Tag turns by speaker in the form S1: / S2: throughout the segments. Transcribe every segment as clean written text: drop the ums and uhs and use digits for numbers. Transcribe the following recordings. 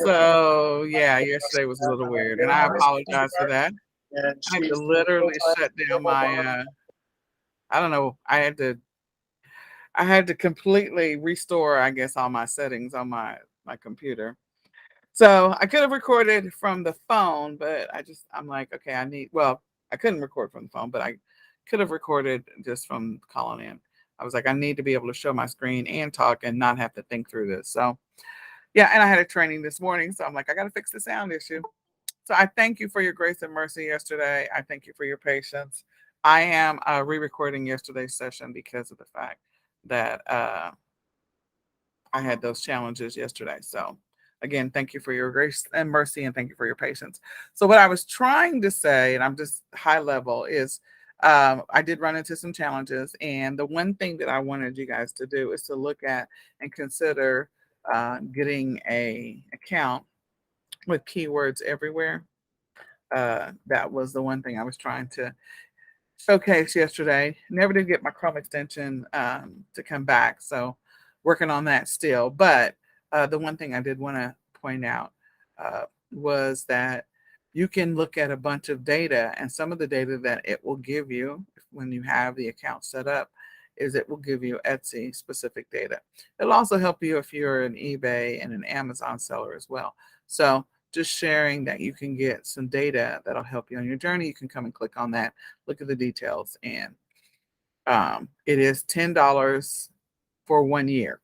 S1: So yeah, yesterday was a little weird, and I apologize for that. I had to literally shut down my I don't know, I had to completely restore, I guess, all my settings on my computer. So I could have recorded from the phone, but I'm like, okay, I couldn't record from the phone, but I could have recorded just from calling in. I was like, I need to be able to show my screen and talk and not have to think through this. So yeah, and I had a training this morning, so I'm like, I got to fix the sound issue. So I thank you for your grace and mercy yesterday. I thank you for your patience. I am re-recording yesterday's session because of the fact that I had those challenges yesterday. So again, thank you for your grace and mercy, and thank you for your patience. So what I was trying to say, and I'm just high level, is I did run into some challenges, and the one thing that I wanted you guys to do is to look at and consider getting a account with keywords everywhere. That was the one thing I was trying to showcase yesterday. Never did get my Chrome extension to come back, so working on that still. But the one thing I did want to point out was that you can look at a bunch of data, and some of the data that it will give you when you have the account set up is it will give you Etsy specific data. It'll also help you if you're an eBay and an Amazon seller as well. So just sharing that you can get some data that'll help you on your journey. You can come and click on that, look at the details, and it is $10 for 1 year.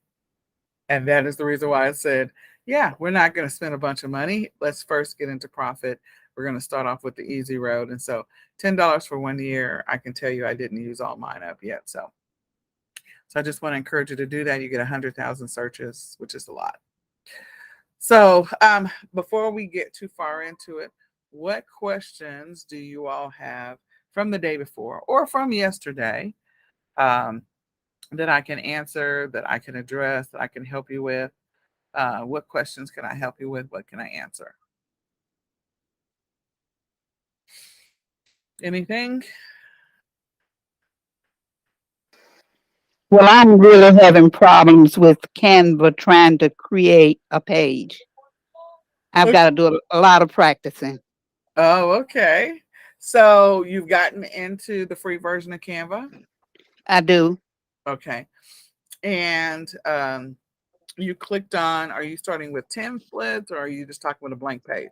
S1: And that is the reason why I said, yeah, we're not going to spend a bunch of money. Let's first get into profit. We're going to start off with the easy road. And so $10 for 1 year, I can tell you I didn't use all mine up yet. So I just want to encourage you to do that. You get 100,000 searches, which is a lot. So before we get too far into it, what questions do you all have from the day before or from yesterday that I can answer, that I can address, that I can help you with? What questions can I help you with? What can I answer? Anything?
S2: Well, I'm really having problems with Canva trying to create a page. I've
S1: Okay.
S2: got to do a lot of practicing.
S1: Oh, okay. So you've gotten into the free version of Canva?
S2: I do
S1: Okay. And you clicked on, are you starting with templates or are you just talking with a blank page?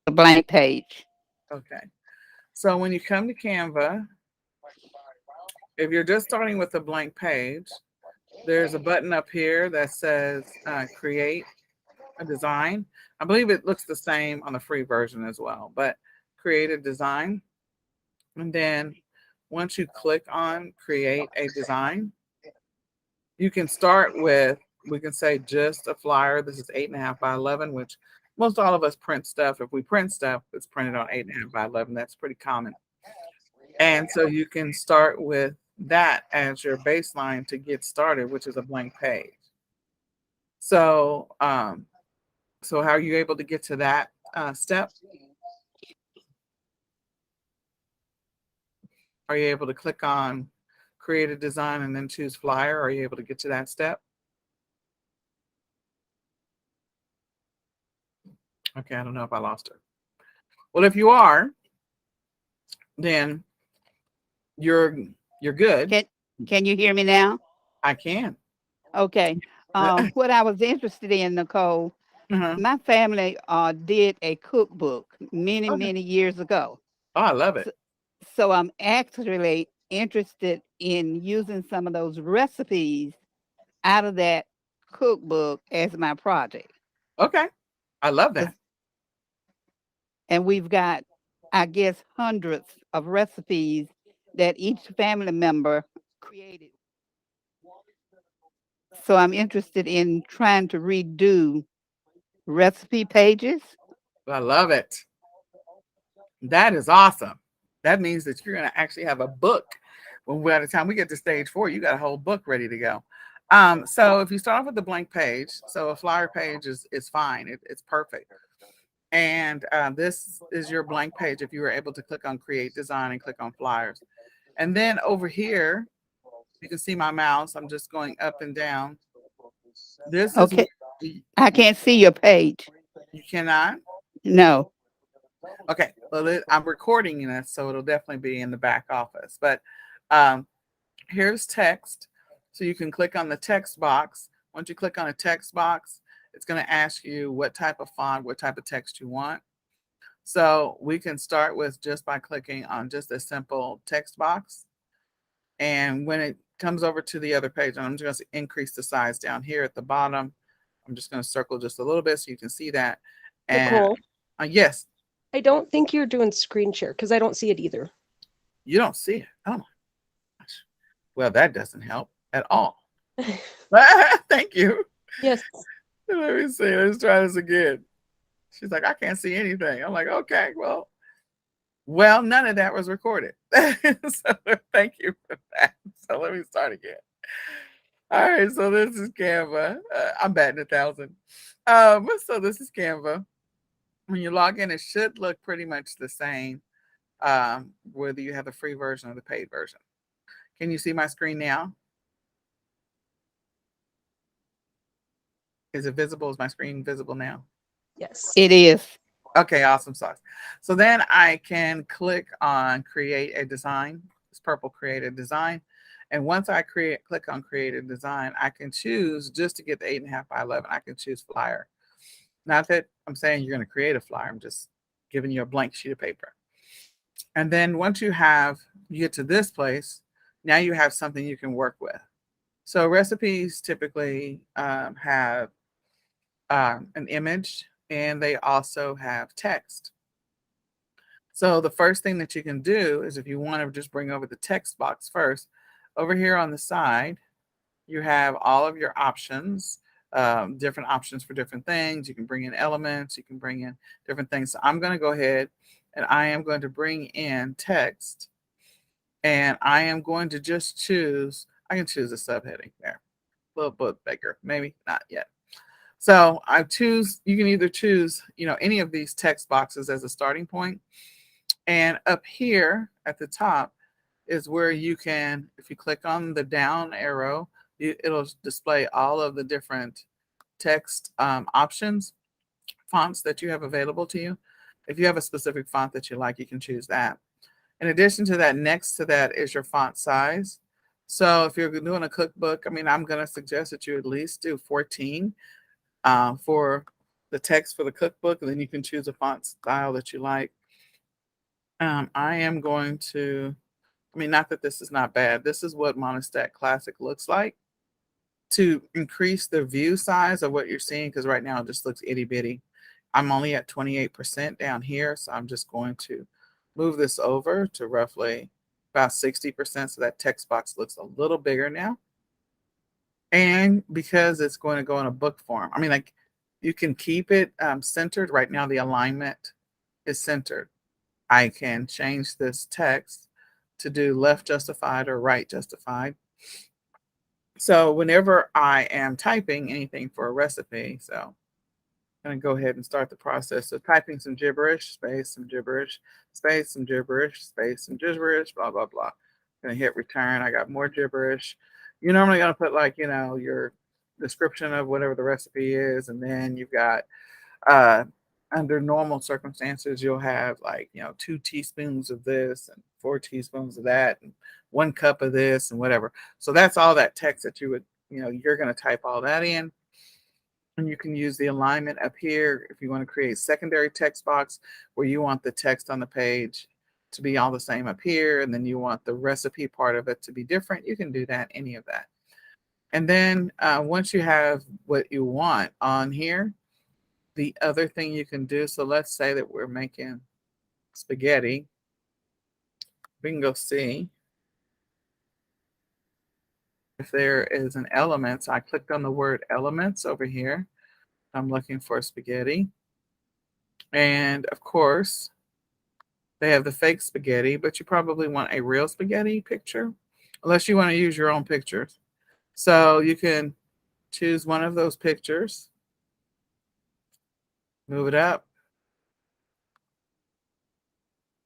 S2: a blank page.
S1: Okay. So when you come to Canva, if you're just starting with a blank page, there's a button up here that says create a design. I believe it looks the same on the free version as well, but create a design. And then once you click on create a design, you can start with, we can say just a flyer. This is 8.5 by 11, which most all of us print stuff. If we print stuff, it's printed on 8.5 by 11. That's pretty common. And so you can start with that as your baseline to get started, which is a blank page. So, so how are you able to get to that step? Are you able to click on create a design and then choose flyer? Are you able to get to that step? Okay, I don't know if I lost her. Well, if you are, then you're you're good.
S2: Can Can you hear me now?
S1: I can.
S2: Okay. What I was interested in, Nicole,
S1: Uh-huh.
S2: my family did a cookbook many
S1: Okay.
S2: many years ago.
S1: Oh, I love it.
S2: So, so I'm actually interested in using some of those recipes out of that cookbook as my project.
S1: Okay. I love that.
S2: 'Cause- And we've got, I guess, hundreds of recipes that each family member created. So I'm interested in trying to redo recipe pages.
S1: I love it. That is awesome. That means that you're going to actually have a book. When by the time we get to stage 4, you got a whole book ready to go. So if you start off with the blank page, so a flyer page is fine. It's perfect. And this is your blank page. If you were able to click on create design and click on flyers. And then over here, you can see my mouse. I'm just going up and down. This is
S2: Okay. I can't see your page.
S1: You cannot?
S2: No.
S1: Okay. Well, I'm recording this, so it'll definitely be in the back office. But um, here's text. So you can click on the text box. Once you click on a text box, it's going to ask you what type of font, what type of text you want. So we can start with just by clicking on just a simple text box. And when it comes over to the other page, I'm just going to increase the size down here at the bottom. I'm just going to circle just a little bit so you can see that. And
S3: Nicole,
S1: yes,
S3: I don't think you're doing screen share because I don't see it either.
S1: you don't see it. Oh my gosh. Well, that doesn't help at all. Thank you.
S3: Yes.
S1: Let me see. Let's try this again. She's like, I can't see anything. I'm like, okay, well, none of that was recorded. So thank you for that. So let me start again. All right, so this is Canva. I'm batting 1,000. So this is Canva. When you log in, it should look pretty much the same, whether you have the free version or the paid version. Can you see my screen now? Is it visible? Is my screen visible now?
S3: Yes.
S2: It is.
S1: Okay, awesome sauce. So then I can click on create a design. This purple create a design. And once I click on create a design, I can choose just to get the 8.5 by 11. I can choose flyer. Not that I'm saying you're going to create a flyer. I'm just giving you a blank sheet of paper. And then once you get to this place, now you have something you can work with. So recipes typically have an image, and they also have text. So the first thing that you can do is, if you want to just bring over the text box first, over here on the side, you have all of your options, different options for different things. You can bring in elements, you can bring in different things. So I'm going to go ahead and I am going to bring in text, and I am going to just choose, I can choose a subheading there, a little bit bigger, maybe not yet. So you can either choose, any of these text boxes as a starting point. And up here at the top is where you can, if you click on the down arrow, it'll display all of the different text options, fonts that you have available to you. If you have a specific font that you like, you can choose that. In addition to that, next to that is your font size. So if you're doing a cookbook, I'm going to suggest that you at least do 14 for the text for the cookbook, and then you can choose a font style that you like. I am going to, not that this is not bad. This is what Monostat Classic looks like. To increase the view size of what you're seeing, because right now it just looks itty bitty. I'm only at 28% down here, so I'm just going to move this over to roughly about 60%, so that text box looks a little bigger now. And because it's going to go in a book form, you can keep it centered. Right now the alignment is centered. I can change this text to do left justified or right justified. So whenever I am typing anything for a recipe, so I'm going to go ahead and start the process of typing some gibberish, space, some gibberish, space, some gibberish, space, some gibberish, blah, blah, blah. I'm going to hit return. I got more gibberish. You're normally going to put your description of whatever the recipe is. And then you've got, under normal circumstances, you'll have 2 teaspoons of this and 4 teaspoons of that and 1 cup of this and whatever. So that's all that text that you're going to type all that in. And you can use the alignment up here if you want to create secondary text box where you want the text on the page to be all the same up here, and then you want the recipe part of it to be different. You can do that, any of that. And then once you have what you want on here, the other thing you can do, so let's say that we're making spaghetti. We can go see if there is an element. So I clicked on the word elements over here. I'm looking for spaghetti. And of course, they have the fake spaghetti, but you probably want a real spaghetti picture, unless you want to use your own pictures. So you can choose one of those pictures, move it up.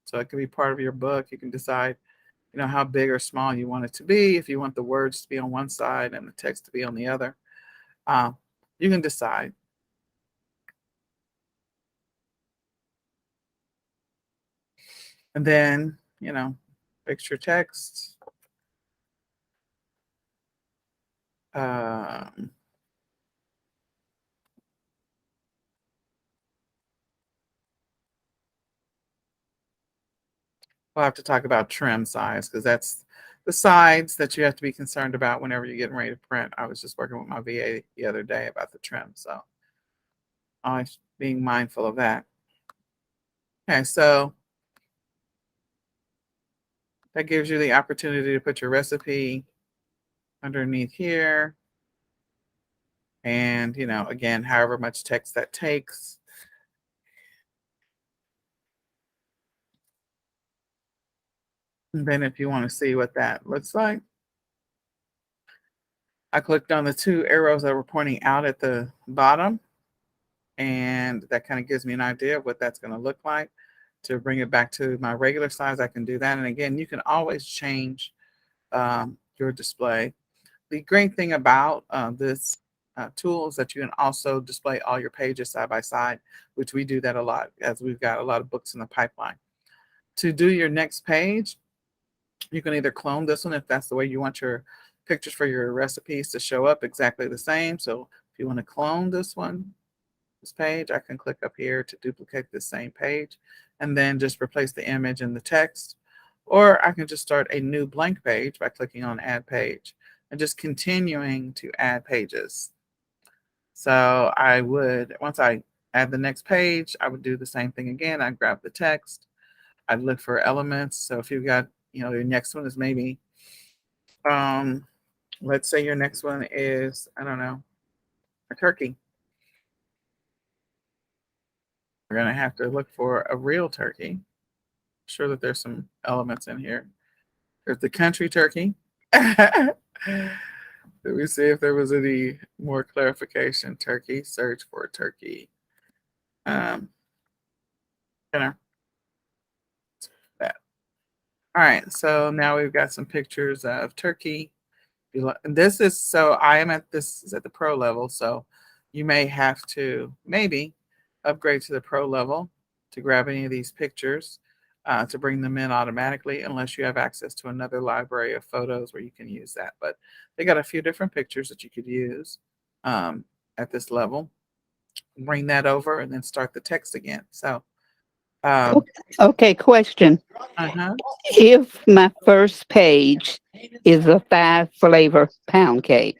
S1: So it can be part of your book. You can decide, how big or small you want it to be. If you want the words to be on one side and the text to be on the other. You can decide. And then, fix your text. Um, we'll have to talk about trim size because that's the sides that you have to be concerned about whenever you're getting ready to print. I was just working with my VA the other day about the trim, so always being mindful of that. Okay, so that gives you the opportunity to put your recipe underneath here. And, again, however much text that takes. And then if you want to see what that looks like, I clicked on the two arrows that were pointing out at the bottom. And that kind of gives me an idea of what that's going to look like. To bring it back to my regular size, I can do that. And again, you can always change your display. The great thing about this tool is that you can also display all your pages side by side, which we do that a lot as we've got a lot of books in the pipeline. To do your next page, you can either clone this one if that's the way you want your pictures for your recipes to show up exactly the same. So if you want to clone this page, I can click up here to duplicate the same page and then just replace the image and the text. Or I can just start a new blank page by clicking on Add Page and just continuing to add pages. So I would, once I add the next page, I would do the same thing again. I'd grab the text. I'd look for elements. So if you've got, your next one is maybe, let's say your next one is, I don't know, a turkey. We're going to have to look for a real turkey. I'm sure that there's some elements in here. There's the country turkey. Let me see if there was any more clarification. Turkey, search for turkey. Dinner. That. All right, so now we've got some pictures of turkey. This is, so I am at the pro level, so you may have to maybe upgrade to the pro level to grab any of these pictures to bring them in automatically, unless you have access to another library of photos where you can use that. But they got a few different pictures that you could use at this level. Bring that over and then start the text again. So,
S2: Okay, question.
S1: uh-huh.
S2: If my first page is a 5 flavor pound cake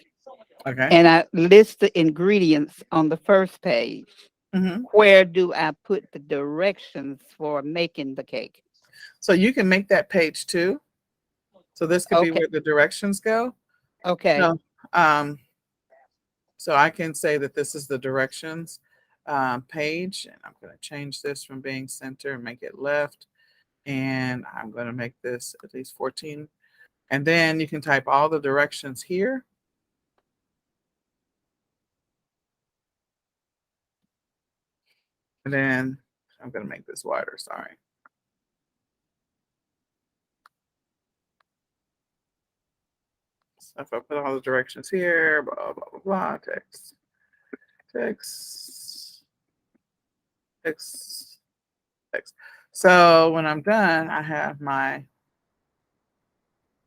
S1: Okay.
S2: and I list the ingredients on the first page,
S1: Mm-hmm.
S2: where do I put the directions for making the cake?
S1: So you can make that page too. So this could be
S2: Okay.
S1: where the directions go.
S2: Okay.
S1: No. So I can say that this is the directions page, and I'm going to change this from being center and make it left. And I'm going to make this at least 14. And then you can type all the directions here. And then I'm going to make this wider, sorry. So if I put all the directions here, blah, blah, blah, blah, text, text, text, text. So when I'm done, I have my,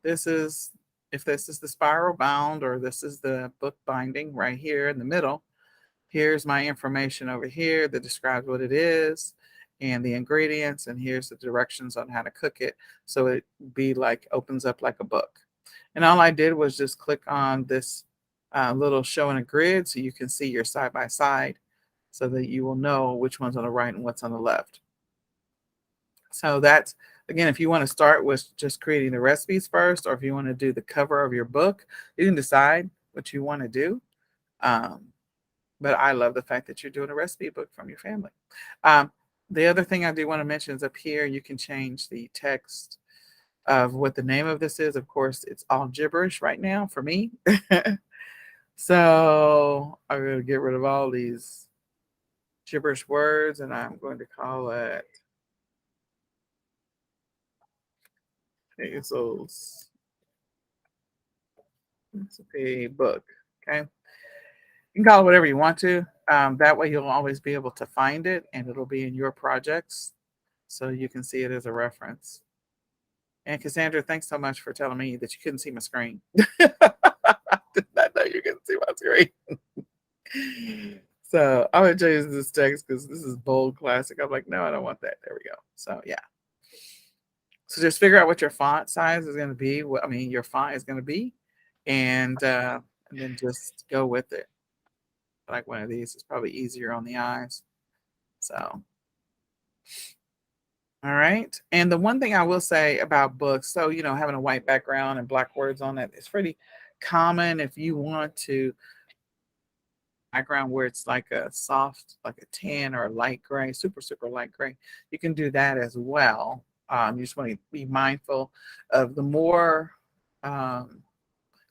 S1: if this is the spiral bound or this is the book binding right here in the middle, here's my information over here that describes what it is and the ingredients, and here's the directions on how to cook it. So it opens up like a book. And all I did was just click on this little show in a grid so you can see your side by side so that you will know which one's on the right and what's on the left. So that's, again, if you want to start with just creating the recipes first, or if you want to do the cover of your book, you can decide what you want to do. But I love the fact that you're doing a recipe book from your family. The other thing I do want to mention is up here, you can change the text of what the name of this is. Of course, it's all gibberish right now for me. So I'm going to get rid of all these gibberish words, and I'm going to call it Hazel's recipe book. Okay. You can call it whatever you want to. That way you'll always be able to find it and it'll be in your projects so you can see it as a reference. And Cassandra, thanks so much for telling me that you couldn't see my screen. I did not know you couldn't see my screen. So I'm going to change this text because this is bold classic. I'm like, no, I don't want that. There we go. So yeah. So just figure out what your font size is going to be. What I mean, your font is going to be, and then just go with it. Like one of these is probably easier on the eyes. So, all right. And the one thing I will say about books, so having a white background and black words on it, it's pretty common if you want to background where it's like a soft, like a tan or a light gray, super, super light gray. You can do that as well. You just want to be mindful of the more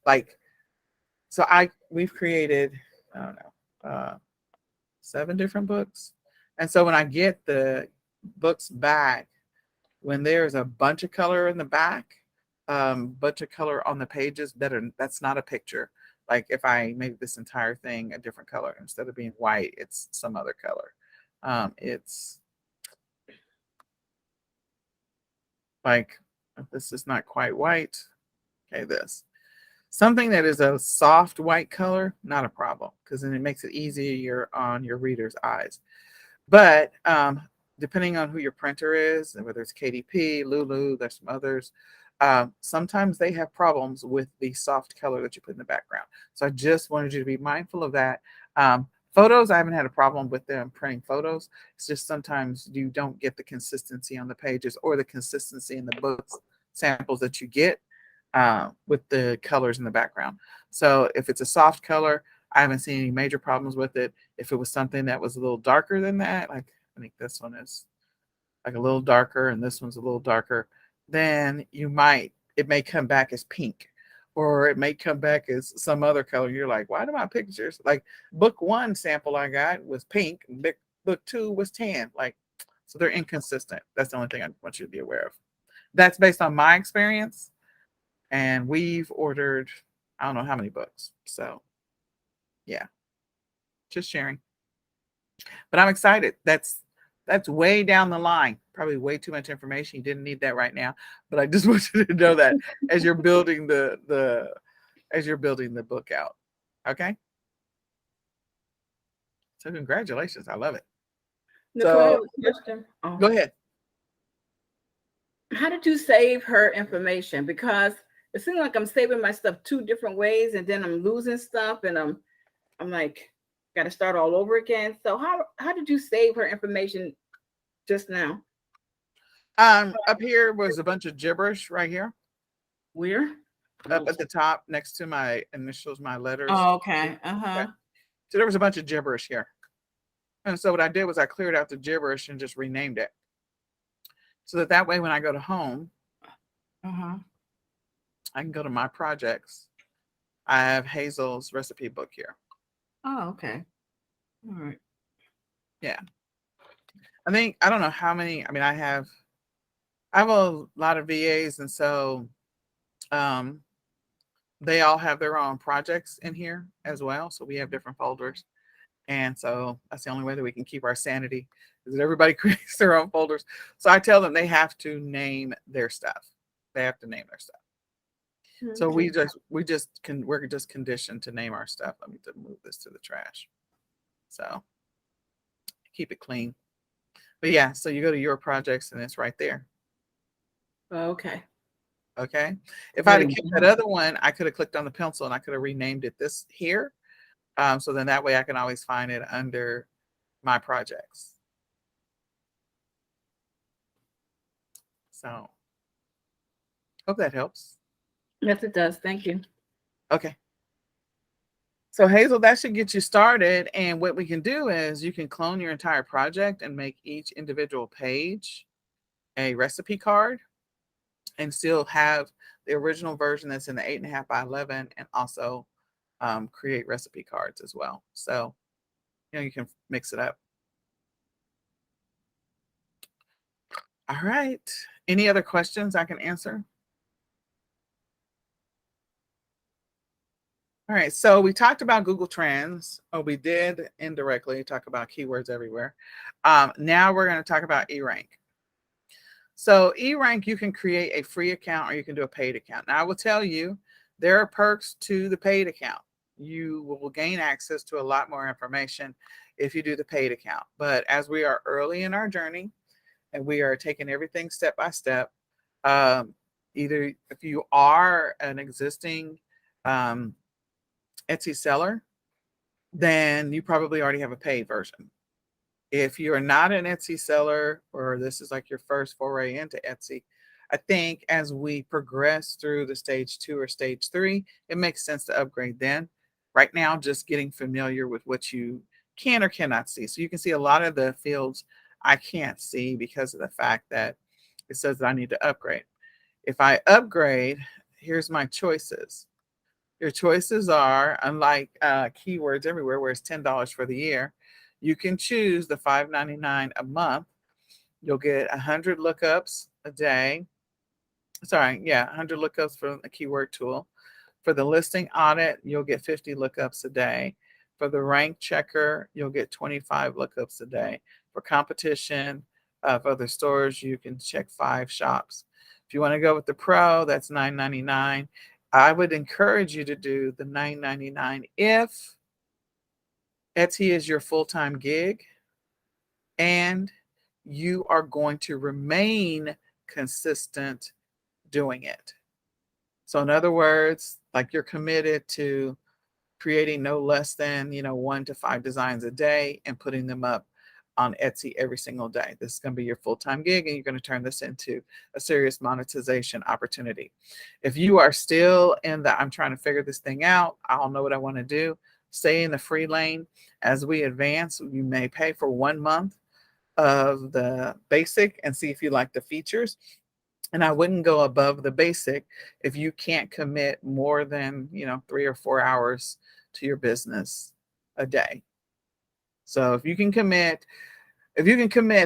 S1: like, so we've created, I don't know, 7 different books. And so when I get the books back, when there's a bunch of color in the back, bunch of color on the pages, that's not a picture. Like if I make this entire thing a different color, instead of being white, it's some other color. It's like, this is not quite white. Okay, this. Something that is a soft white color, not a problem, because then it makes it easier on your reader's eyes. But depending on who your printer is, and whether it's KDP, Lulu, there's some others, sometimes they have problems with the soft color that you put in the background. So I just wanted you to be mindful of that. Photos, I haven't had a problem with them printing photos. It's just sometimes you don't get the consistency on the pages or the consistency in the books samples that you get with the colors in the background. So if it's a soft color, I haven't seen any major problems with it. If it was something that was a little darker than that, like I think this one is like a little darker and this one's a little darker, then it may come back as pink, or it may come back as some other color. You're like, why do my pictures, like book 1 sample I got was pink, book 2 was tan. Like, so they're inconsistent. That's the only thing I want you to be aware of. That's based on my experience. And we've ordered, I don't know how many books. So yeah, just sharing. But I'm excited. That's way down the line. Probably way too much information. You didn't need that right now. But I just want you to know that as you're building the book out. Okay. So congratulations. I love it.
S4: Nicole, I have
S1: So
S4: a question.
S1: go ahead.
S4: How did you save her information? Because it seems like I'm saving my stuff 2 different ways, and then I'm losing stuff, and I'm like, got to start all over again. So how did you save her information just now?
S1: Up here was a bunch of gibberish right here.
S4: Where?
S1: Up at the top next to my initials, my letters.
S4: Oh, okay.
S1: Okay. So there was a bunch of gibberish here. And so what I did was I cleared out the gibberish and just renamed it. So that way when I go to home, I can go to my projects. I have Hazel's recipe book here.
S4: Oh, okay. All right.
S1: Yeah. I don't know how many, I have a lot of VAs, and so they all have their own projects in here as well. So we have different folders. And so that's the only way that we can keep our sanity, is that everybody creates their own folders. So I tell them they have to name their stuff. They have to name their stuff. Okay. So we're just conditioned to name our stuff. Let me move this to the trash. So keep it clean. But yeah, so you go to your projects and it's right there.
S4: Okay.
S1: Okay. If I had kept that other one, I could have clicked on the pencil and I could have renamed it this here. So then that way I can always find it under my projects. So hope that helps.
S4: Yes, it does. Thank you.
S1: Okay. So Hazel, that should get you started. And what we can do is you can clone your entire project and make each individual page a recipe card, and still have the original version that's in the 8.5 by 11, and also create recipe cards as well. So, you can mix it up. All right. Any other questions I can answer? All right, so we talked about Google Trends. Oh, we did indirectly talk about keywords everywhere. Now we're going to talk about eRank. So eRank, you can create a free account or you can do a paid account. Now I will tell you, there are perks to the paid account. You will gain access to a lot more information if you do the paid account. But as we are early in our journey and we are taking everything step by step, either if you are an existing Etsy seller, then you probably already have a paid version. If you're not an Etsy seller or this is like your first foray into Etsy, I think as we progress through the stage 2 or stage 3, it makes sense to upgrade then. Right now, just getting familiar with what you can or cannot see. So you can see a lot of the fields I can't see because of the fact that it says that I need to upgrade. If I upgrade, here's my choices. Your choices are, unlike keywords everywhere, where it's $10 for the year, you can choose the $5.99 a month. You'll get 100 lookups a day. Sorry, yeah, 100 lookups for a keyword tool. For the listing audit, you'll get 50 lookups a day. For the rank checker, you'll get 25 lookups a day. For competition of other stores, you can check 5 shops. If you want to go with the pro, that's $9.99. I would encourage you to do the $9.99 if Etsy is your full-time gig and you are going to remain consistent doing it. So in other words, like you're committed to creating no less than, 1 to 5 designs a day and putting them up on Etsy every single day. This is going to be your full-time gig and you're going to turn this into a serious monetization opportunity. If you are still in the, I'm trying to figure this thing out, I don't know what I want to do, stay in the free lane. As we advance, you may pay for 1 month of the basic and see if you like the features. And I wouldn't go above the basic if you can't commit more than, 3 or 4 hours to your business a day. So if you can commit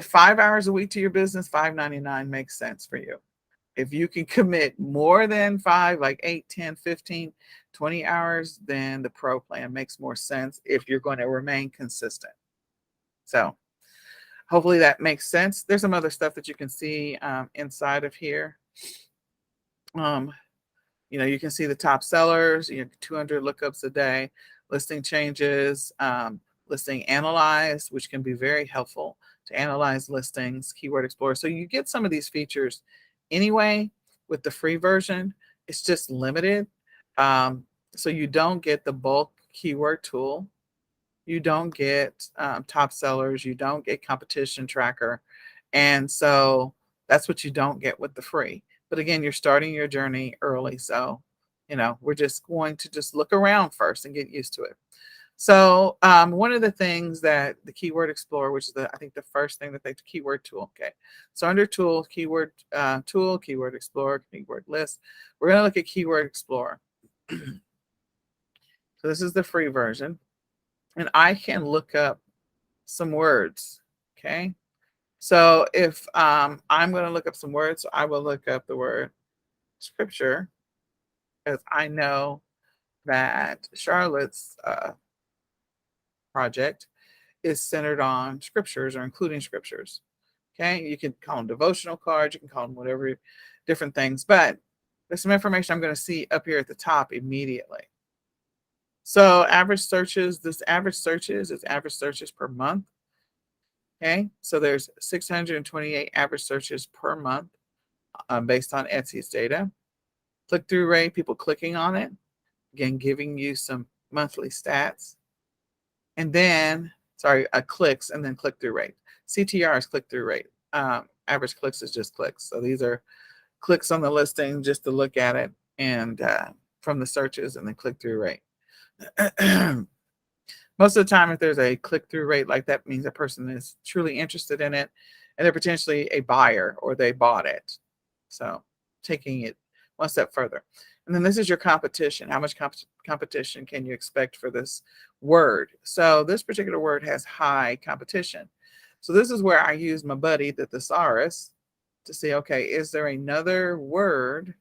S1: 5 hours a week to your business, $5.99 makes sense for you. If you can commit more than 5, like 8, 10, 15, 20 hours, then the pro plan makes more sense if you're going to remain consistent. So hopefully that makes sense. There's some other stuff that you can see inside of here. You can see the top sellers, 200 lookups a day, listing changes, listing analyzed, which can be very helpful to analyze listings, keyword explorer. So you get some of these features anyway with the free version. It's just limited. So you don't get the bulk keyword tool. You don't get top sellers. You don't get competition tracker. And so that's what you don't get with the free. But again, you're starting your journey early. So, we're just going to just look around first and get used to it. So one of the things that the Keyword Explorer, which is I think the first thing that the keyword tool. Okay. So under tool, keyword tool, keyword explorer, keyword list, we're going to look at Keyword Explorer. So this is the free version. And I can look up some words. Okay. So if I'm going to look up some words, I will look up the word scripture, because I know that Charlotte's project is centered on scriptures or including scriptures. Okay, you can call them devotional cards, you can call them whatever, different things, but there's some information I'm going to see up here at the top immediately. So average searches, is average searches per month. Okay, so there's 628 average searches per month based on Etsy's data. Click-through rate, people clicking on it, again, giving you some monthly stats. And then, clicks and then click-through rate. CTR is click-through rate. Average clicks is just clicks. So these are clicks on the listing just to look at it, and from the searches, and then click-through rate. Most of the time, if there's a click-through rate like that, means a person is truly interested in it and they're potentially a buyer or they bought it. So taking it one step further. And then this is your competition. How much competition can you expect for this word? So this particular word has high competition. So this is where I use my buddy, the thesaurus, to see, okay, is there another word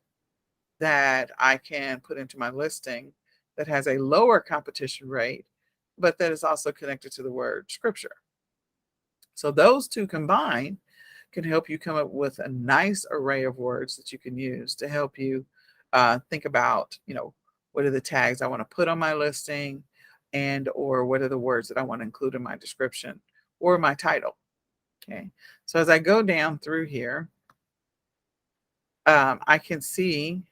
S1: that I can put into my listing that has a lower competition rate, but that is also connected to the word scripture. So those two combined can help you come up with a nice array of words that you can use to help you think about, what are the tags I want to put on my listing, and or what are the words that I want to include in my description or my title. Okay, so as I go down through here, I can see,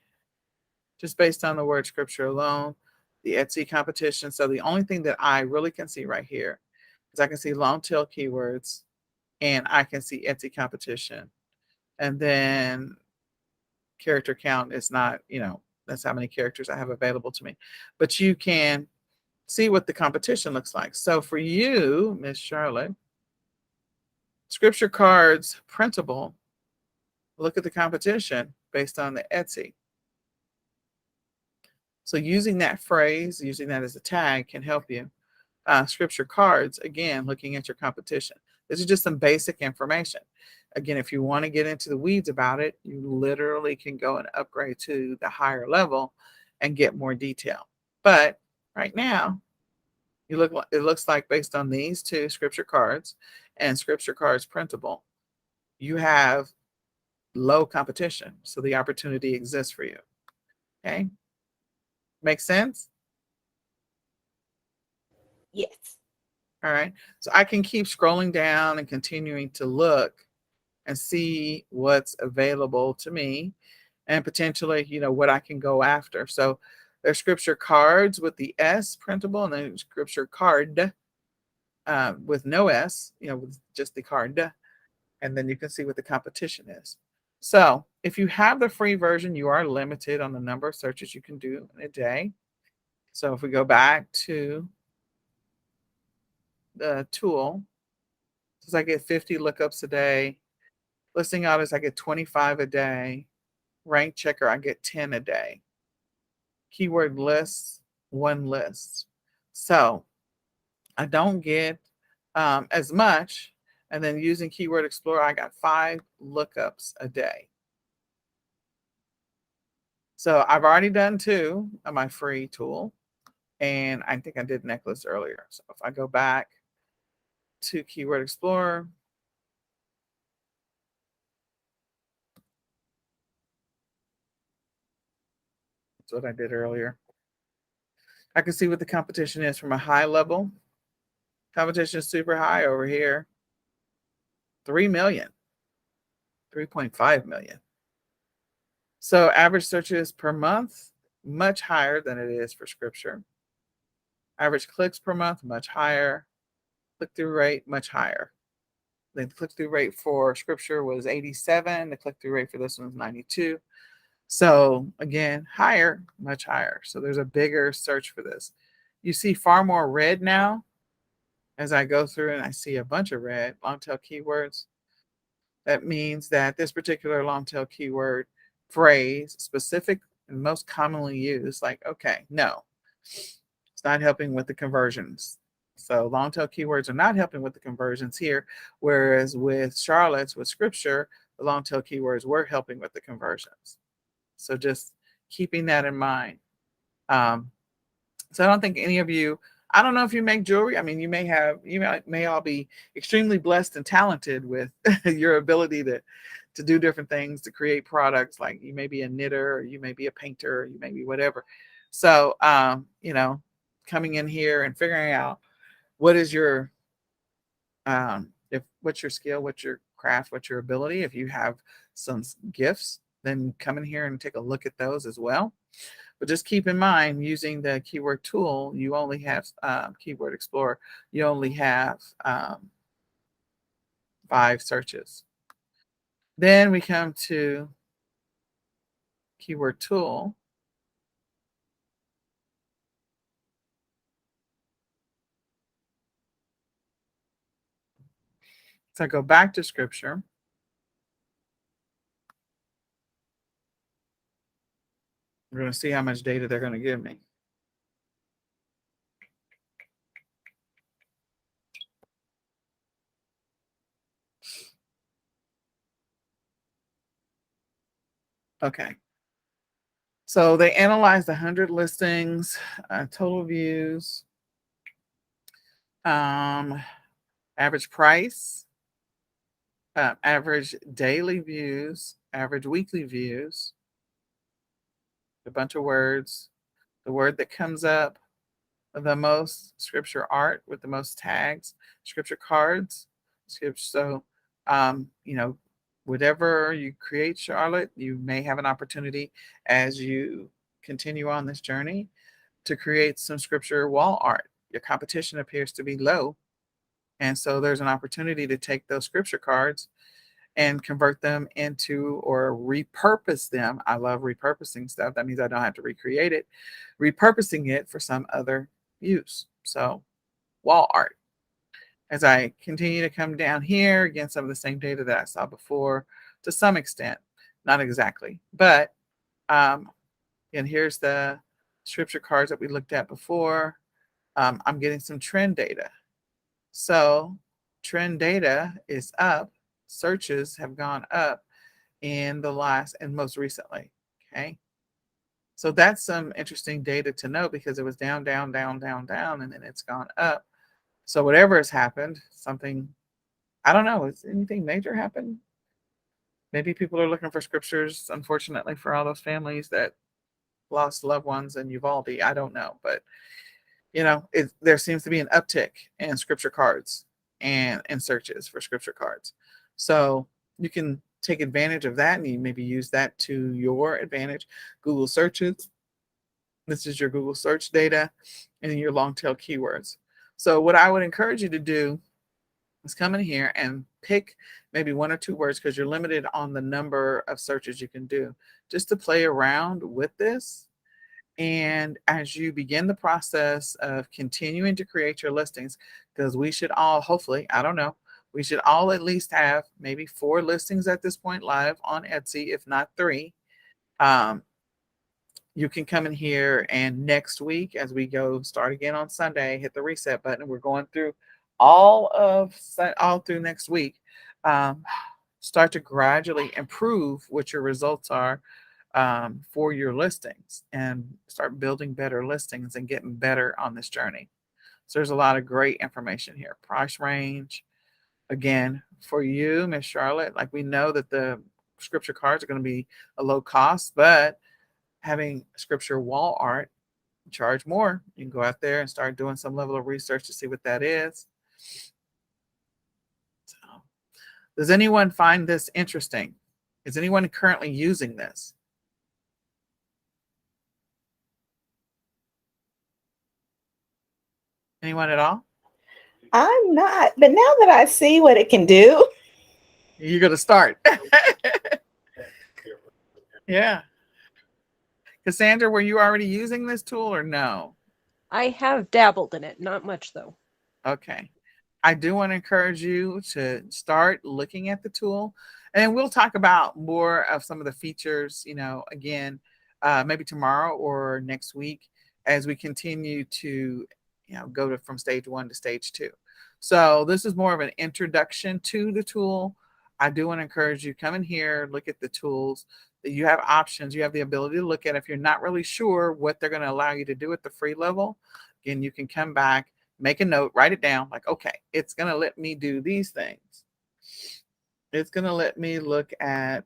S1: just based on the word scripture alone, the Etsy competition. So the only thing that I really can see right here is I can see long tail keywords, and I can see Etsy competition. And then character count is not, that's how many characters I have available to me. But you can see what the competition looks like. So for you, Miss Charlotte, scripture cards printable, look at the competition based on the Etsy. So using that phrase, using that as a tag can help you. Scripture cards, again, looking at your competition. This is just some basic information. Again, if you want to get into the weeds about it, you literally can go and upgrade to the higher level and get more detail. But right now, it looks like based on these two scripture cards and scripture cards printable, you have low competition. So the opportunity exists for you. Okay. Make sense?
S3: Yes.
S1: All right. So I can keep scrolling down and continuing to look and see what's available to me and potentially, what I can go after. So there's scripture cards with the S printable, and then scripture card with no S, with just the card. And then you can see what the competition is. So if you have the free version, you are limited on the number of searches you can do in a day. So if we go back to the tool, since I get 50 lookups a day, listing audits, I get 25 a day. Rank checker, I get 10 a day. Keyword lists, 1 list. So I don't get as much. And then using Keyword Explorer, I got 5 lookups a day. So I've already done 2 on my free tool. And I think I did necklace earlier. So if I go back to Keyword Explorer, that's what I did earlier. I can see what the competition is from a high level. Competition is super high over here. 3 million, 3.5 million. So average searches per month, much higher than it is for scripture. Average clicks per month, much higher. Click-through rate, much higher. The click-through rate for scripture was 87. The click-through rate for this one was 92. So again, higher, much higher. So there's a bigger search for this. You see far more red now as I go through, and I see a bunch of red long tail keywords. That means that this particular long tail keyword phrase, specific and most commonly used, like, okay, no, it's not helping with the conversions. So long tail keywords are not helping with the conversions here, whereas with Charlotte's, with scripture, the long tail keywords were helping with the conversions. So just keeping that in mind. So I don't think any of you, I don't know if you make jewelry. I mean, you may all be extremely blessed and talented with your ability to do different things, to create products. Like you may be a knitter, or you may be a painter, or you may be whatever. So, coming in here and figuring out what is your, what's your skill, what's your craft, what's your ability. If you have some gifts, then come in here and take a look at those as well. But just keep in mind, using the keyword tool, you only have Keyword Explorer, you only have 5 searches. Then we come to keyword tool. So I go back to scripture. We're going to see how much data they're going to give me. Okay. So they analyzed 100 listings, total views, average price, average daily views, average weekly views, a bunch of words, the word that comes up the most, scripture art with the most tags, scripture cards, scripture. So, you know, whatever you create, Charlotte, you may have an opportunity as you continue on this journey to create some scripture wall art. Your competition appears to be low. And so there's an opportunity to take those scripture cards and convert them into or repurpose them. I love repurposing stuff. That means I don't have to recreate it, repurposing it for some other use. So, wall art. As I continue to come down here, again, some of the same data that I saw before to some extent, not exactly, but and here's the scripture cards that we looked at before. I'm getting some trend data. So, trend data is up, searches have gone up in the last and most recently. Okay. So that's some interesting data to know because it was down, down, down, down, down, and then it's gone up. So whatever has happened, something, I don't know, has anything major happened? Maybe people are looking for scriptures, unfortunately, for all those families that lost loved ones in Uvalde. I don't know. But, you know, there seems to be an uptick in scripture cards and in searches for scripture cards. So you can take advantage of that and you maybe use that to your advantage. Google searches. This is your Google search data and your long tail keywords. So what I would encourage you to do is come in here and pick maybe one or two words because you're limited on the number of searches you can do, just to play around with this. And as you begin the process of continuing to create your listings, because we should all, hopefully, I don't know, we should all at least have maybe 4 listings at this point live on Etsy, if not 3. You can come in here and next week, as we go start again on Sunday, hit the reset button. We're going through all through next week. Start to gradually improve what your results are for your listings and start building better listings and getting better on this journey. So there's a lot of great information here. Price range, again, for you, Miss Charlotte, like we know that the scripture cards are going to be a low cost, but having scripture wall art, charge more. You can go out there and start doing some level of research to see what that is. So, does anyone find this interesting? Is anyone currently using this? Anyone at all?
S5: I'm not, but now that I see what it can do,
S1: You're going to start. Yeah. Cassandra, were you already using this tool or no?
S3: I have dabbled in it, not much though.
S1: Okay. I do want to encourage you to start looking at the tool, and we'll talk about more of some of the features, you know, again, maybe tomorrow or next week as we continue to, you know, go from stage 1 to stage 2. So this is more of an introduction to the tool. I do want to encourage you, come in here, look at the tools. You have options. You have the ability to look at if you're not really sure what they're going to allow you to do at the free level. Again, you can come back, make a note, write it down like, okay, it's going to let me do these things. It's going to let me look at,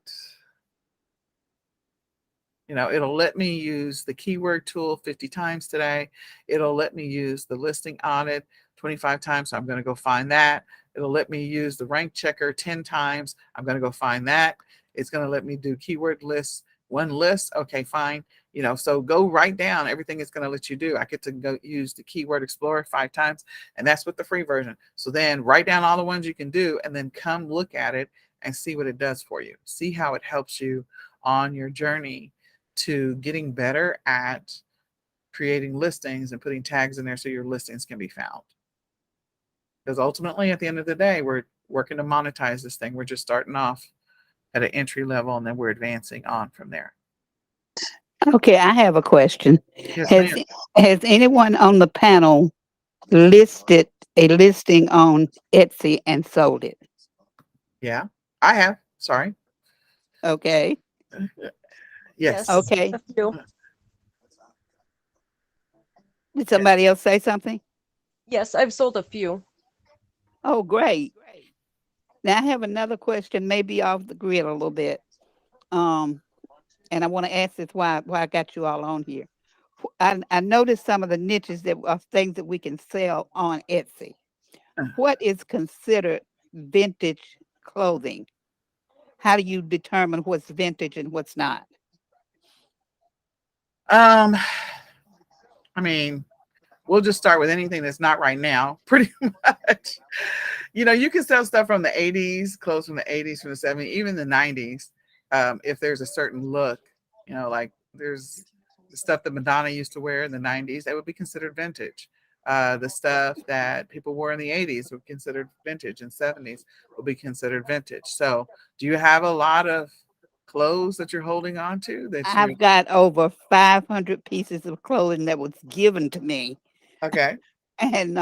S1: you know, it'll let me use the keyword tool 50 times today. It'll let me use the listing audit 25 times. So I'm going to go find that. It'll let me use the rank checker 10 times. I'm going to go find that. It's going to let me do keyword lists, 1 list. Okay, fine. You know, so go write down everything it's going to let you do. I get to go use the keyword explorer 5 times, and that's with the free version. So then write down all the ones you can do and then come look at it and see what it does for you. See how it helps you on your journey to getting better at creating listings and putting tags in there so your listings can be found. Because ultimately, at the end of the day, we're working to monetize this thing. We're just starting off at an entry level, and then we're advancing on from there.
S2: Okay, I have a question.
S1: Yes,
S2: Has
S1: ma'am.
S2: has anyone on the panel listed a listing on Etsy and sold it?
S1: Yeah, I have. Sorry.
S2: Okay.
S1: Yes.
S2: Okay.
S3: A few.
S2: Did somebody else say something?
S3: Yes, I've sold a few.
S2: Oh, great. Now I have another question, maybe off the grid a little bit. Um, and I want to ask this why I got you all on here. I noticed some of the niches that are things that we can sell on Etsy. What is considered vintage clothing? How do you determine what's vintage and what's not?
S1: I mean, we'll just start with anything that's not right now, pretty much. You can sell stuff from the 80s, clothes from the 80s, from the 70s, even the 90s. If there's a certain look, like there's the stuff that Madonna used to wear in the 90s, that would be considered vintage. The stuff that people wore in the 80s would be considered vintage, and 70s will be considered vintage. So do you have a lot of clothes that you're holding on to that you
S2: I've got over 500 pieces of clothing that was given to me.
S1: okay?
S2: And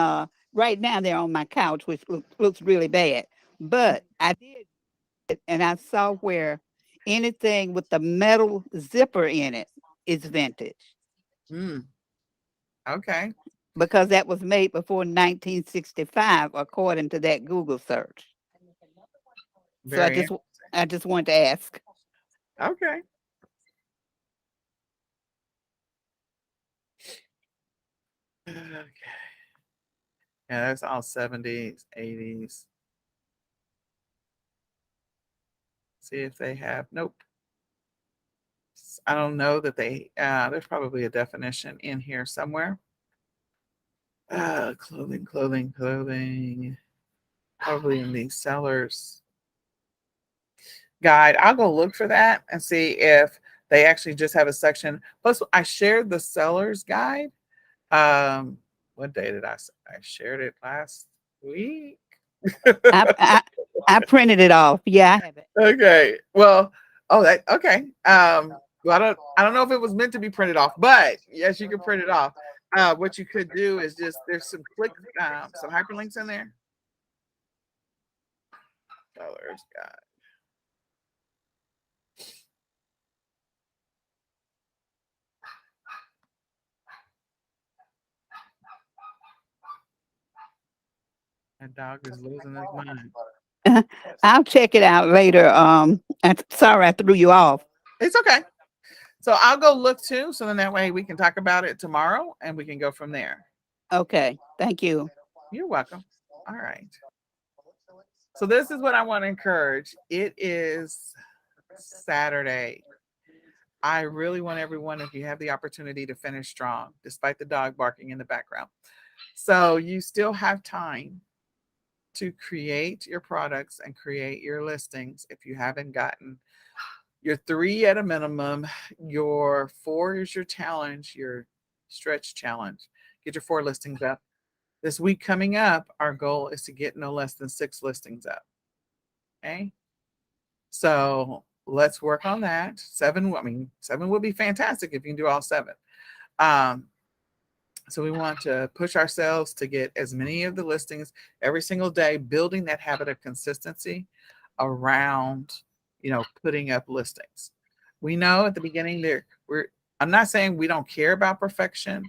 S2: right now they're on my couch, which looks really bad. But I did, and I saw where anything with the metal zipper in it is vintage
S1: Hmm. Okay.
S2: because that was made before 1965, according to that Google search. So
S1: Very
S2: I just wanted to ask.
S1: okay. Okay. Yeah, that's all 70s, 80s. See if they have. Nope. I don't know that there's probably a definition in here somewhere. Clothing. Probably in the seller's guide. I'll go look for that and see if they actually just have a section. Plus, I shared the seller's guide. What day did I shared it last week?
S2: I, I, I printed it off. Yeah, I have it.
S1: Okay. Well, that okay. Well, I don't know if it was meant to be printed off, but yes, you can print it off. What you could do is there's some hyperlinks in there. Colors guide. That dog is losing his mind.
S2: I'll check it out later. Sorry I threw you off.
S1: It's okay. So I'll go look too. So then that way we can talk about it tomorrow and we can go from there.
S2: Okay, thank you.
S1: You're welcome. All right. So this is what I want to encourage. It is Saturday. I really want everyone, if you have the opportunity, to finish strong, despite the dog barking in the background. So you still have time to create your products and create your listings if you haven't gotten your 3 at a minimum. Your 4 is your challenge, your stretch challenge. Get your 4 listings up. This week coming up, our goal is to get no less than 6 listings up. Okay. So let's work on that. 7 would be fantastic if you can do all 7. So we want to push ourselves to get as many of the listings every single day, building that habit of consistency around, putting up listings. We know at the beginning I'm not saying we don't care about perfection,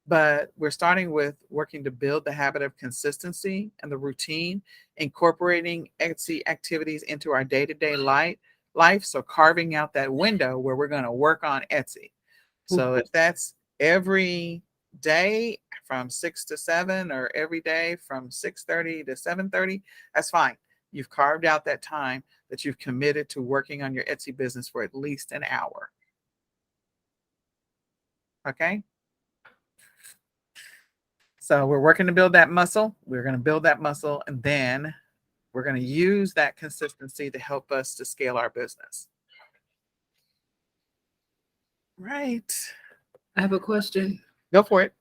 S1: but we're starting with working to build the habit of consistency and the routine, incorporating Etsy activities into our day-to-day life. So carving out that window where we're going to work on Etsy. So if that's every day from 6 to 7 or every day from 6:30 to 7:30, that's fine. You've carved out that time that you've committed to working on your Etsy business for at least an hour. Okay. So we're working to build that muscle. We're going to build that muscle, and then we're going to use that consistency to help us to scale our business. Right.
S4: I have a question.
S1: Go for it.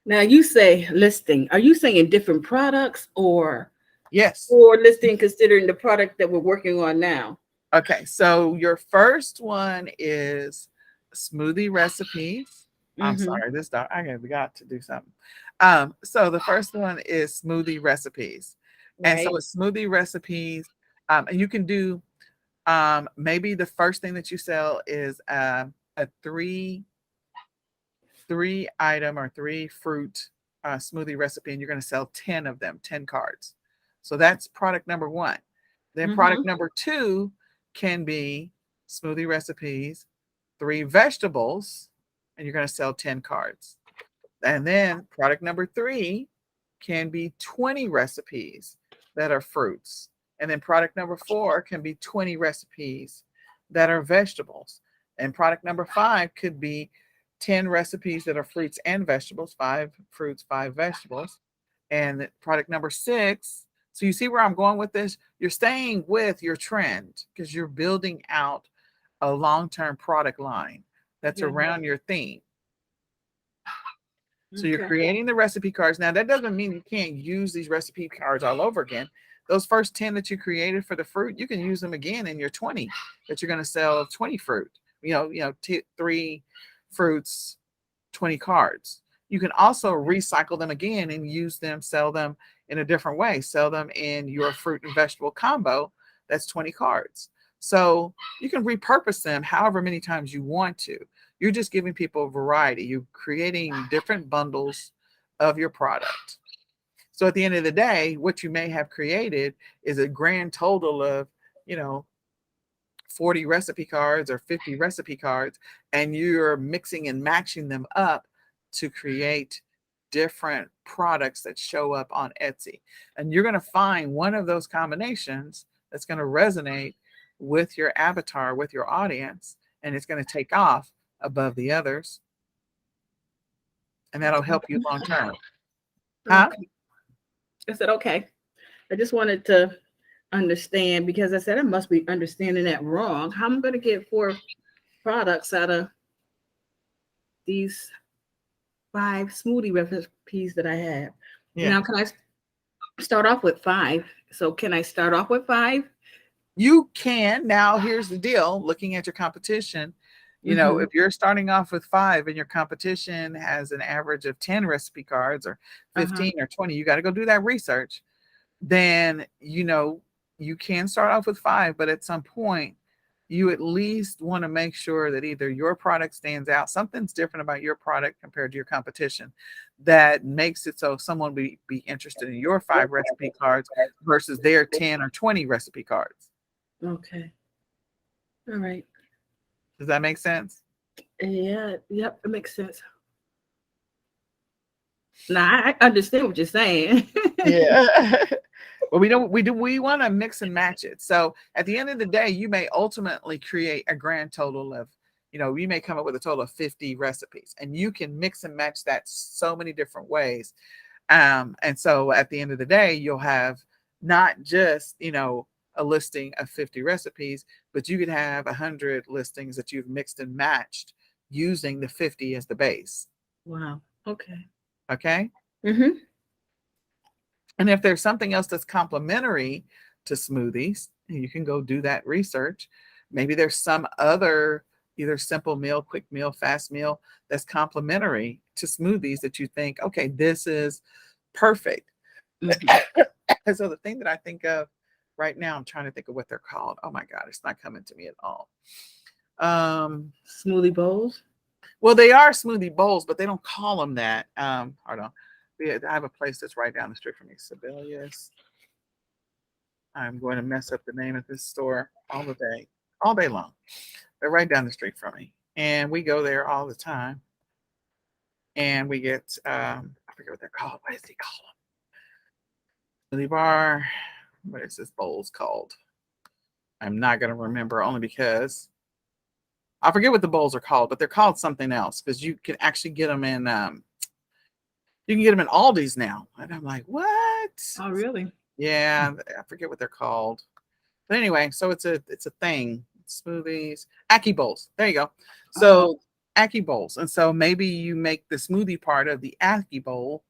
S4: Now you say listing. Are you saying different products or
S1: Yes.
S4: listing considering the product that we're working on now?
S1: Okay. So your first one is smoothie recipes. I'm sorry, this dog. I got to do something. So the first one is smoothie recipes. And so with smoothie recipes, and you can do maybe the first thing that you sell is a 3 3-item or 3-fruit smoothie recipe, and you're going to sell 10 of them, 10 cards. So that's product number 1. Then product number 2 can be smoothie recipes, 3 vegetables, and you're going to sell 10 cards. And then product number 3 can be 20 recipes that are fruits. And then product number 4 can be 20 recipes that are vegetables. And product number 5 could be 10 recipes that are fruits and vegetables, 5 fruits, 5 vegetables. And product number 6, so you see where I'm going with this? You're staying with your trend because you're building out a long-term product line that's around your theme. So you're creating the recipe cards. Now, that doesn't mean you can't use these recipe cards all over again. Those first 10 that you created for the fruit, you can use them again in your 20 that you're going to sell 20 fruit. 3 fruits, 20 cards. You can also recycle them again and use them, sell them in a different way. Sell them in your fruit and vegetable combo. That's 20 cards. So you can repurpose them however many times you want to. You're just giving people a variety. You're creating different bundles of your product. So at the end of the day, what you may have created is a grand total of, 40 recipe cards or 50 recipe cards, and you're mixing and matching them up to create different products that show up on Etsy. And you're going to find one of those combinations that's going to resonate with your avatar, with your audience, and it's going to take off above the others. And that'll help you long term. Huh?
S4: I said, okay. I just wanted to understand, because I said I must be understanding that wrong. How am I going to get 4 products out of these 5 smoothie recipes that I have?
S1: Yeah.
S4: Now, can I start off with 5? So can I start off with 5?
S1: You can. Now, here's the deal. Looking at your competition, if you're starting off with 5 and your competition has an average of 10 recipe cards or 15 or 20, you got to go do that research. Then, you can start off with 5, but at some point, you at least want to make sure that either your product stands out, something's different about your product compared to your competition that makes it so someone be interested in your 5 recipe cards versus their 10 or 20 recipe cards.
S4: Okay. All right.
S1: Does that make sense?
S4: Yeah. Yep. It makes sense. Now, I understand what you're saying.
S1: Yeah. But we want to mix and match it. So at the end of the day, you may ultimately create a grand total of, you may come up with a total of 50 recipes, and you can mix and match that so many different ways. And so at the end of the day, you'll have not just, a listing of 50 recipes, but you could have 100 listings that you've mixed and matched using the 50 as the base.
S4: Wow. Okay.
S1: Okay.
S4: Mm-hmm.
S1: And if there's something else that's complementary to smoothies, you can go do that research. Maybe there's some other either simple meal, quick meal, fast meal that's complementary to smoothies that you think, okay, this is perfect. Mm-hmm. So the thing that I think of right now, I'm trying to think of what they're called. Oh my God, it's not coming to me at all.
S4: Smoothie bowls.
S1: Well, they are smoothie bowls, but they don't call them that. Hold on. I have a place that's right down the street from me, Sibelius. I'm going to mess up the name of this store all day long. They're right down the street from me, and we go there all the time. And we get, I forget what they're called. What does he call them? Smoothie bar. What is this bowl's called? I'm not going to remember, only because I forget what the bowls are called, but they're called something else, because you can actually get them in. You can get them in Aldi's now, and I'm like, what?
S4: Oh, really?
S1: Yeah, I forget what they're called. But anyway, so it's a thing. Smoothies, Ackee bowls. There you go. So Ackee bowls, and so maybe you make the smoothie part of the Ackee bowl.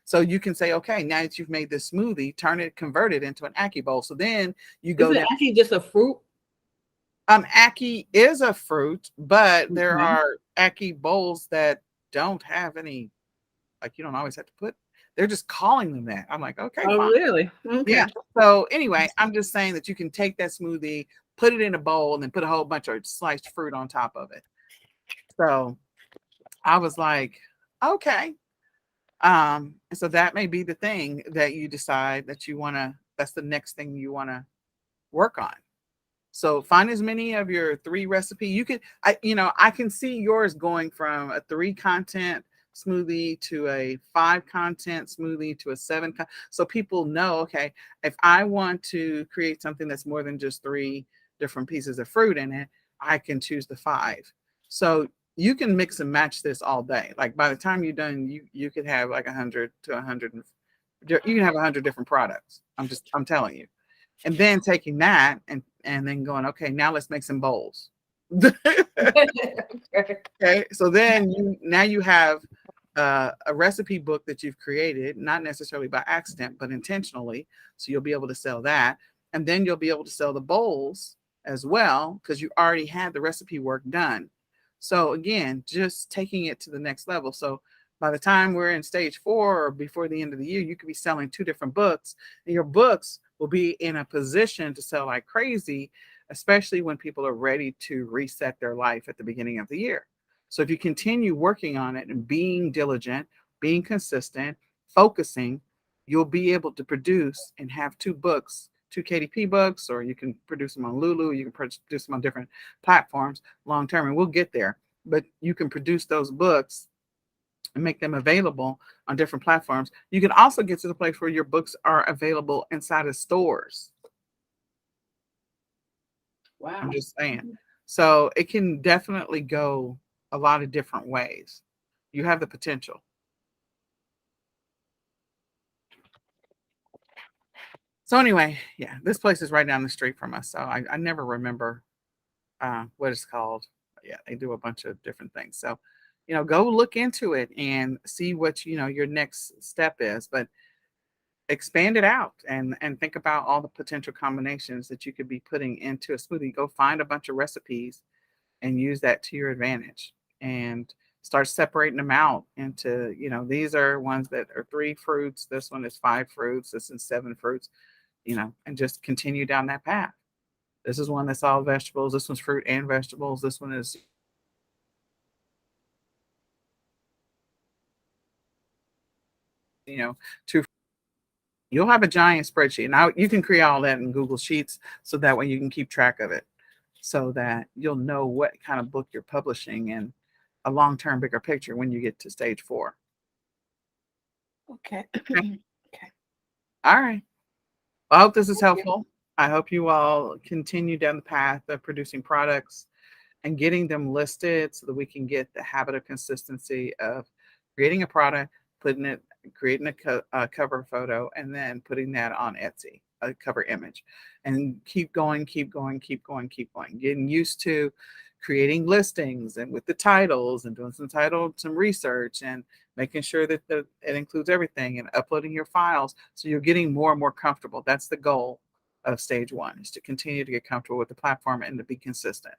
S1: So you can say, okay, now that you've made this smoothie, convert it into an Ackee bowl. So then you go.
S4: Is it actually just a fruit?
S1: Ackee is a fruit, but there are Ackee bowls that don't have any. Like, you don't always have to put. They're just calling them that. I'm like, okay.
S4: Oh,
S1: fine.
S4: really? Okay.
S1: Yeah. So anyway, I'm just saying that you can take that smoothie, put it in a bowl, and then put a whole bunch of sliced fruit on top of it. So I was like, okay. And so that may be the thing that you decide that you want to, that's the next thing you want to work on. So find as many of your 3 recipe. You could, I can see yours going from a 3 content smoothie to a 5 content smoothie to a 7. So people know, okay, if I want to create something that's more than just 3 different pieces of fruit in it, I can choose the 5. So you can mix and match this all day. Like by the time you're done, you could have like 100 to 100. You can have 100 different products. I'm telling you. And then taking that and then going, okay, now let's make some bowls. Okay, so then you have a recipe book that you've created, not necessarily by accident, but intentionally. So you'll be able to sell that, and then you'll be able to sell the bowls as well because you already had the recipe work done. So again, just taking it to the next level. So by the time we're in stage 4 or before the end of the year, you could be selling 2 different books, and your books will be in a position to sell like crazy, especially when people are ready to reset their life at the beginning of the year. So if you continue working on it and being diligent, being consistent, focusing, you'll be able to produce and have 2 books, 2 KDP books, or you can produce them on Lulu, you can produce them on different platforms long term, and we'll get there. But you can produce those books and make them available on different platforms. You can also get to the place where your books are available inside of stores.
S4: Wow.
S1: I'm just saying. So it can definitely go a lot of different ways. You have the potential. So anyway, yeah, this place is right down the street from us. So I never remember what it's called. But yeah, they do a bunch of different things. So, go look into it and see what, your next step is. But expand it out and think about all the potential combinations that you could be putting into a smoothie. Go find a bunch of recipes and use that to your advantage and start separating them out into, these are ones that are 3 fruits, this one is 5 fruits, this is 7 fruits, and just continue down that path. This is one that's all vegetables, this one's fruit and vegetables, this one is, 2. You'll have a giant spreadsheet. Now you can create all that in Google Sheets so that way you can keep track of it so that you'll know what kind of book you're publishing in a long-term bigger picture when you get to stage 4.
S5: Okay.
S1: Okay.
S5: Okay.
S1: All right. Well, I hope this is
S5: Thank you.
S1: helpful. I hope you all continue down the path of producing products and getting them listed so that we can get the habit of consistency of creating a product, creating a cover photo, and then putting that on Etsy, a cover image, and keep going, keep going, keep going, keep going. Getting used to creating listings and with the titles and doing some research and making sure that it includes everything and uploading your files. So you're getting more and more comfortable. That's the goal of stage 1, is to continue to get comfortable with the platform and to be consistent.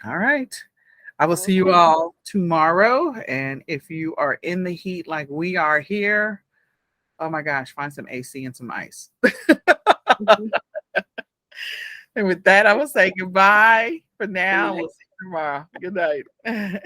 S1: All right. I will see you
S5: Okay.
S1: all tomorrow. And if you are in the heat like we are here, oh my gosh, find some AC and some ice.
S5: Mhm.
S1: And with that, I will say goodbye for
S5: Good
S1: now.
S5: night.
S1: We'll see you tomorrow. Good night.
S5: Bye.